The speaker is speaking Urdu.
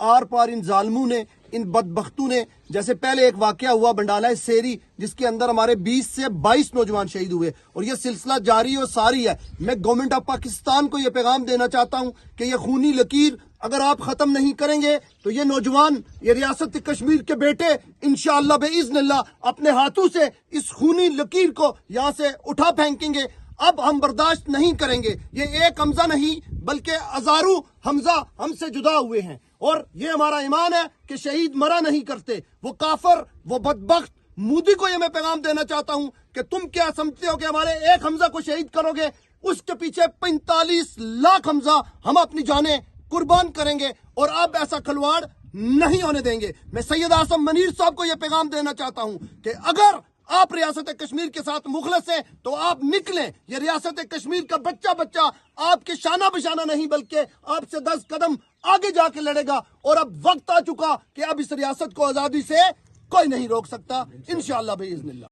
آر پار ان ظالموں نے، ان بدبختوں نے، جیسے پہلے ایک واقعہ ہوا بنڈالہ سیری جس کے اندر ہمارے 20 سے 22 نوجوان شہید ہوئے، اور یہ سلسلہ جاری اور ساری ہے۔ میں گورنمنٹ آف پاکستان کو یہ پیغام دینا چاہتا ہوں کہ یہ خونی لکیر اگر آپ ختم نہیں کریں گے تو یہ نوجوان، یہ ریاست کشمیر کے بیٹے انشاءاللہ باذن اللہ اپنے ہاتھوں سے اس خونی لکیر کو یہاں سے اٹھا پھینکیں گے۔ اب ہم برداشت نہیں کریں گے۔ یہ ایک حمزہ نہیں بلکہ ہزاروں حمزہ ہم سے جدا ہوئے ہیں، اور یہ ہمارا ایمان ہے کہ شہید مرا نہیں کرتے۔ وہ کافر، وہ بدبخت مودی کو یہ میں پیغام دینا چاہتا ہوں کہ تم کیا سمجھتے ہو کہ ہمارے ایک حمزہ کو شہید کرو گے، اس کے پیچھے 45 لاکھ حمزہ ہم اپنی جانیں قربان کریں گے، اور اب ایسا کھلواڑ نہیں ہونے دیں گے۔ میں سید اعظم منیر صاحب کو یہ پیغام دینا چاہتا ہوں کہ اگر آپ ریاست کشمیر کے ساتھ مخلص ہیں تو آپ نکلیں۔ یہ ریاست کشمیر کا بچہ بچہ آپ کے شانہ بشانہ نہیں بلکہ آپ سے 10 قدم آگے جا کے لڑے گا، اور اب وقت آ چکا کہ اب اس ریاست کو آزادی سے کوئی نہیں روک سکتا انشاءاللہ باذن اللہ۔